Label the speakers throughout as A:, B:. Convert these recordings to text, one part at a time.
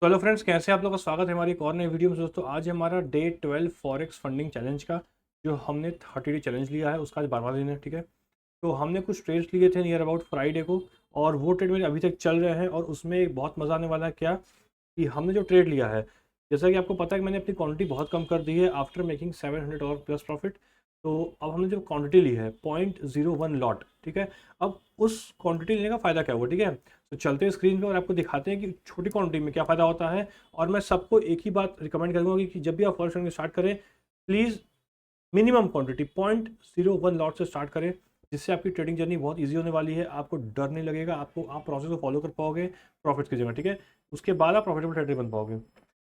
A: तो hello friends, कैसे आप लोगों का स्वागत है हमारी एक और नई वीडियो में। दोस्तों आज हमारा डे 12 फॉरेक्स फंडिंग चैलेंज का जो हमने 30 डे चैलेंज लिया है उसका आज 12वां दिन है। ठीक है, तो हमने कुछ ट्रेड्स लिए थे नियर अबाउट फ्राइडे को और वो ट्रेड मेरे अभी तक चल रहे हैं और उसमें एक बहुत मज़ा आने वाला है। क्या कि हमने जो ट्रेड लिया है, जैसा कि आपको पता है कि मैंने अपनी क्वांटिटी बहुत कम कर दी है आफ्टर मेकिंग $700 प्लस प्रॉफिट। तो अब हमने जो क्वांटिटी ली है 0.01 लॉट। ठीक है, अब उस क्वांटिटी लेने का फ़ायदा क्या हुआ। ठीक है, तो चलते हैं स्क्रीन पे और आपको दिखाते हैं कि छोटी क्वांटिटी में क्या फ़ायदा होता है। और मैं सबको एक ही बात रिकमेंड करूँगा कि जब भी आप फॉरेक्स ट्रेडिंग स्टार्ट करें, प्लीज़ मिनिमम क्वांटिटी 0.01 लॉट से स्टार्ट करें, जिससे आपकी ट्रेडिंग जर्नी बहुत ईजी होने वाली है। आपको डर नहीं लगेगा, आप प्रोसेस को फॉलो कर पाओगे प्रॉफिट्स की जगह। ठीक है, उसके बाद आप प्रॉफिटेबल ट्रेडर बन पाओगे।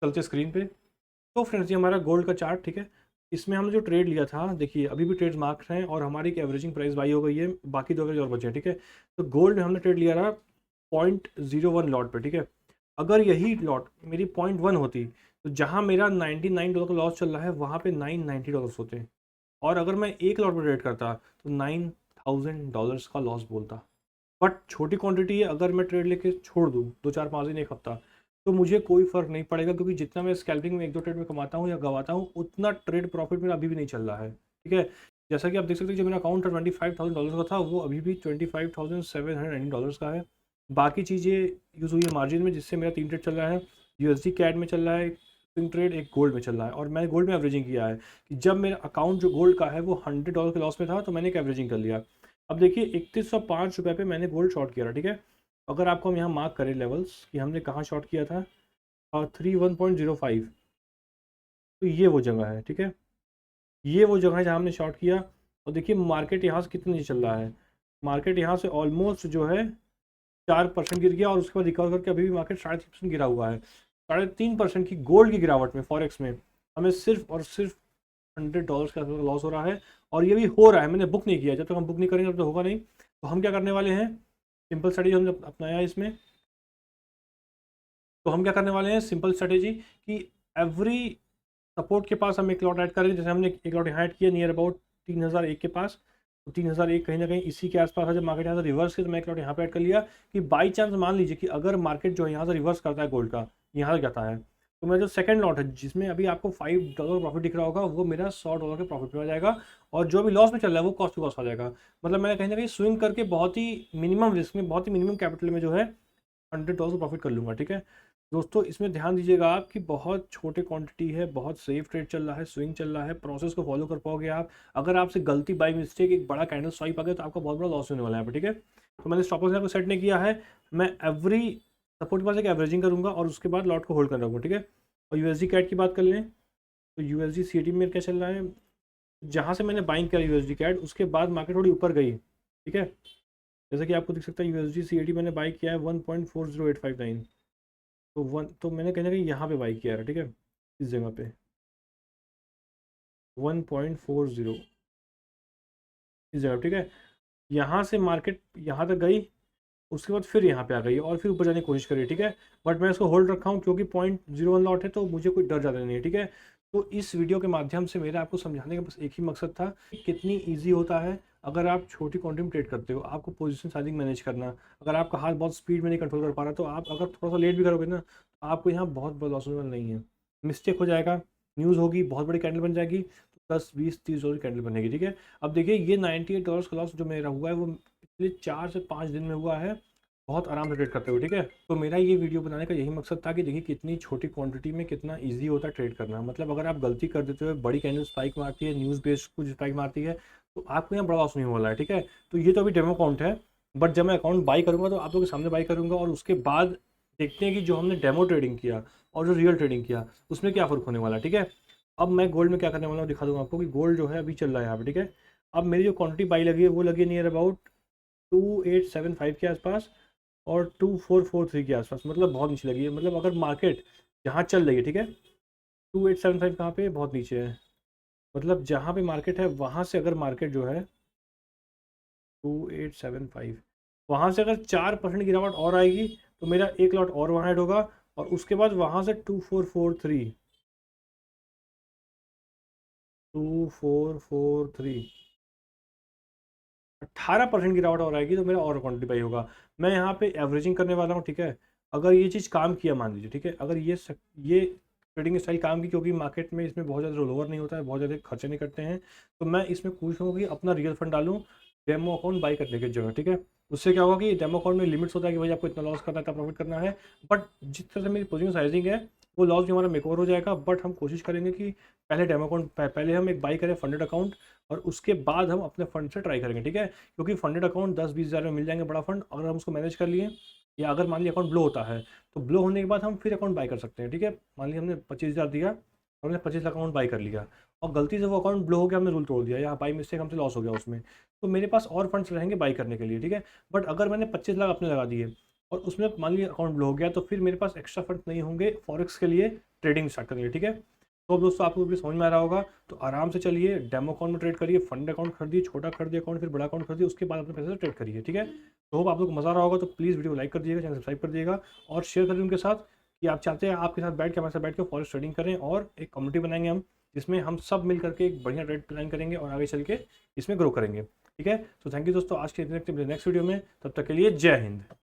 A: चलते स्क्रीन पे। तो फ्रेंड्स ये हमारा गोल्ड का चार्ट। ठीक है, इसमें हमने जो ट्रेड लिया था, देखिए अभी भी ट्रेड्स मार्क हैं और हमारी एक एवरेजिंग प्राइस बाई हो गई है, बाकी दो एवरेज और बचे हैं। ठीक है, तो गोल्ड में हमने ट्रेड लिया था 0.01 लॉट पे। ठीक है, अगर यही लॉट मेरी 0.1 होती तो जहाँ मेरा $99 का लॉस चल रहा है वहाँ पे $990 होते। और अगर मैं एक लॉट में ट्रेड करता तो $9000 का लॉस बोलता। बट छोटी क्वांटिटी है, अगर मैं ट्रेड लेके छोड़ दूँ 2 4 5 दिन एक हफ्ता, तो मुझे कोई फ़र्क नहीं पड़ेगा, क्योंकि जितना मैं स्कैल्पिंग में एक दो ट्रेड में कमाता हूँ या गवाता हूँ उतना ट्रेड प्रॉफिट मेरा अभी भी नहीं चल रहा है। ठीक है, जैसा कि आप देख सकते हैं जो मेरा अकाउंट $25,000 का था वो अभी भी $25,790 का है। बाकी चीज़ें यूज़ हुई है मार्जिन में, जिससे मेरा 3 ट्रेड चल रहा है। यूएसडी कैड में चल रहा है, स्विंग ट्रेड एक गोल्ड में चल रहा है। और मैंने गोल्ड में एवरेजिंग किया है कि जब मेरा अकाउंट जो गोल्ड का है वो $100 के लॉस में था तो मैंने एक एवरेजिंग कर लिया। अब देखिए 3105 रुपये पे मैंने गोल्ड शॉर्ट किया था। ठीक है, अगर आपको हम यहाँ मार्क करें लेवल्स कि हमने कहाँ शॉर्ट किया था, 31.05, तो ये वो जगह है। ठीक है, ये वो जगह है जहाँ हमने शॉर्ट किया। और देखिए मार्केट यहाँ से कितने नीचे चल रहा है। मार्केट यहाँ से ऑलमोस्ट जो है 4% गिर गया और उसके बाद रिकवर करके अभी भी मार्केट 3.5% गिरा हुआ है। 3.5% की गोल्ड की गिरावट में फॉरेक्स में हमें सिर्फ और सिर्फ $100 का लॉस हो रहा है। और ये भी हो रहा है, मैंने बुक नहीं किया। जब तक हम बुक नहीं करेंगे तब तो होगा नहीं। तो हम क्या करने वाले हैं, सिंपल स्ट्रेटेजी हमने अपनाया है इसमें। तो हम क्या करने वाले हैं, सिंपल स्ट्रेटेजी कि एवरी सपोर्ट के पास हम एक लॉट ऐड करेंगे। जैसे हमने एक लॉट यहाँ ऐड किया नियर अबाउट 3001 के पास, तो 3001 कहीं ना कहीं इसी के आसपास है। जब मार्केट यहाँ से रिवर्स किया तो मैं एक लॉट यहाँ पे ऐड कर लिया कि बाई चांस मान लीजिए कि अगर मार्केट जो है यहाँ से रिवर्स करता है, गोल्ड का यहाँ से जाता है, तो मेरा जो सेकंड लॉट है जिसमें अभी आपको $5 प्रॉफिट दिख रहा होगा, वो मेरा $100 के प्रॉफिट में आ जाएगा। और जो भी लॉस में चल रहा है वो कॉस्ट टू कॉस्ट आ जाएगा। मतलब मैंने कहीं ना कहीं स्विंग करके बहुत ही मिनिमम रिस्क में, बहुत ही मिनिमम कैपिटल में जो है $100 प्रॉफिट कर लूँगा। ठीक है दोस्तों, इसमें ध्यान दीजिएगा आप कि बहुत छोटे क्वांटिटी है, बहुत सेफ ट्रेड चल रहा है, स्विंग चल रहा है, प्रोसेस को फॉलो कर पाओगे आप। अगर आपसे गलती बाई मिस्टेक एक बड़ा कैंडल स्वाइप आ गया तो आपका बहुत बड़ा लॉस होने वाला है यहाँ पे। ठीक है, तो मैंने स्टॉप लॉस यहाँ को सेट नहीं किया है। मैं एवरी सपोर्ट के पास एक एवरेजिंग करूँगा और उसके बाद लॉट को होल्ड कर रखूँगा। ठीक है, और यूएसडी कैट की बात कर लें तो यूएसडी सीटी में क्या चल रहा है, जहाँ से मैंने बाइंग किया यूएसडी कैट उसके बाद मार्केट थोड़ी ऊपर गई। ठीक है, जैसे कि आपको दिख सकता है यूएसडी सीटी मैंने बाई किया है 1.40859। तो मैंने कहीं ना कहीं यहाँ पे बाई किया है। ठीक है, इस जगह पे 1.40 इस जगह पे। ठीक है, यहाँ से मार्केट यहाँ तक गई, उसके बाद फिर यहाँ पे आ गई और फिर ऊपर जाने की कोशिश करी। ठीक है, बट मैं इसको होल्ड रखा हूँ क्योंकि 0.01 लॉट है तो मुझे कोई डर ज़्यादा नहीं है। ठीक है, तो इस वीडियो के माध्यम से मेरा आपको समझाने का बस एक ही मकसद था कि कितनी ईजी होता है अगर आप छोटी क्वांटिटी में ट्रेड करते हो। आपको पोजीशन साइजिंग मैनेज करना, अगर आपका हाथ बहुत स्पीड में नहीं कंट्रोल कर पा रहा तो आप अगर थोड़ा सा लेट भी करोगे ना तो आपको यहाँ बहुत बड़ा लॉस होने वाला नहीं है। मिस्टेक हो जाएगा, न्यूज़ होगी, बहुत बड़ी कैंडल बन जाएगी तो 10 20 30 डॉलर कैंडल बनेगी। ठीक है, अब देखिए ये $98 का लॉस जो मेरा हुआ है वो पिछले 4 से 5 दिन में हुआ है, बहुत आराम से ट्रेड करते हुए। ठीक है, तो मेरा ये वीडियो बनाने का यही मकसद था कि देखिए कितनी छोटी क्वांटिटी में कितना इजी होता है ट्रेड करना। मतलब अगर आप गलती कर देते हो, बड़ी कैंडल स्पाइक मारती है, न्यूज़ बेस्ड कुछ स्पाइक मारती है, तो आपको यहाँ बड़ा लॉस नहीं हो रहा है। ठीक है, तो ये तो अभी डेमो अकाउंट है, बट जब मैं अकाउंट बाई करूँगा तो आप लोगों के सामने बाई करूँगा और उसके बाद देखते हैं कि जो हमने डेमो ट्रेडिंग किया और जो रियल ट्रेडिंग किया उसमें क्या फ़र्क होने वाला है। ठीक है, अब मैं गोल्ड में क्या करने वाला हूँ दिखा दूँगा आपको कि गोल्ड जो है अभी चल रहा है यहाँ पे। ठीक है, अब मेरी जो क्वांटिटी बाई लगी है वो लगी है नियर अबाउट 2875 के आसपास और 2443 के आसपास, मतलब बहुत नीचे लगी है। मतलब अगर मार्केट जहाँ चल रही है, ठीक है, 2875 कहाँ पे, बहुत नीचे है। मतलब जहाँ पे मार्केट है वहाँ से अगर मार्केट जो है 2875, वहाँ से अगर 4% गिरावट और आएगी तो मेरा एक लॉट और वहाँ ऐड होगा और उसके बाद वहाँ से 2443 18% गिरावट और आएगी तो मेरा और क्वांटिटी बाई होगा। मैं यहाँ पे एवरेजिंग करने वाला हूँ। ठीक है, अगर ये चीज़ काम किया मान लीजिए, ठीक है, अगर ये ट्रेडिंग स्टाइल काम की, क्योंकि मार्केट में इसमें बहुत ज़्यादा रोल ओवर नहीं होता है, बहुत ज़्यादा खर्चे नहीं करते हैं, तो मैं इसमें कोशिश करूँगा कि अपना रियल फंड डालूँ डेमो अकाउंट बाई करने की जगह, ठीक है। उससे क्या होगा कि डेमो अकाउंट में लिमिट्स होता है कि भाई आपको इतना लॉस करना है, इतना प्रॉफिट करना है, बट जिस तरह से मेरी पोजीशन साइजिंग है वो लॉस भी हमारा मेकओवर हो जाएगा। बट हम कोशिश करेंगे कि पहले डेमो अकाउंट पहले हम एक बाई करें फंडेड अकाउंट, और उसके बाद हम अपने फंड से ट्राई करेंगे, ठीक है। क्योंकि फंडेड अकाउंट 10-20 हज़ार में मिल जाएंगे बड़ा फंड, अगर हम उसको मैनेज कर लिए, या अगर मान लिया अकाउंट ब्लो होता है तो ब्लो होने के बाद हम फिर अकाउंट बाई कर सकते हैं, ठीक है। मान लिया हमने 25 हज़ार दिया, हमने 25 लाख अकाउंट बाई कर लिया, और गलती से वो अकाउंट ब्लो हो गया, हमने रूल तोड़ दिया, या बाई मिस्टेक हमसे लॉस हो गया उसमें, तो मेरे पास और फंड्स रहेंगे बाई करने के लिए, ठीक है। बट अगर मैंने 25 लाख अपने लगा दिए और उसमें मान लिया अकाउंट ब्लो हो गया, तो फिर मेरे पास एक्स्ट्रा फंड नहीं होंगे फॉरेक्स के लिए ट्रेडिंग स्टार्ट करने के लिए, ठीक है। तो अब दोस्तों आपको भी समझ में आ रहा होगा, तो आराम से चलिए, डेमो अकाउंट में ट्रेड करिए, फंड अकाउंट खरीदिए, छोटा खरीदिए अकाउंट, फिर बड़ा अकाउंट खरीदिए, उसके बाद अपने पैसे से ट्रेड करिए, ठीक है। तो होप आप लोग को मज़ा आ रहा होगा, तो प्लीज़ वीडियो को लाइक कर दीजिएगा, चैनल सब्सक्राइब कर दीजिएगा, और शेयर करिए उनके साथ कि आप चाहते हैं आपके साथ बैठ के, हमारे साथ बैठ के फॉरेक्स ट्रेडिंग करें, और एक कम्युनिटी बनाएंगे हम, जिसमें हम सब मिल करके एक बढ़िया ट्रेड प्लान करेंगे और आगे चल के इसमें ग्रो करेंगे, ठीक है। तो थैंक यू दोस्तों, आज के नेक्स्ट वीडियो में, तब तक के लिए जय हिंद।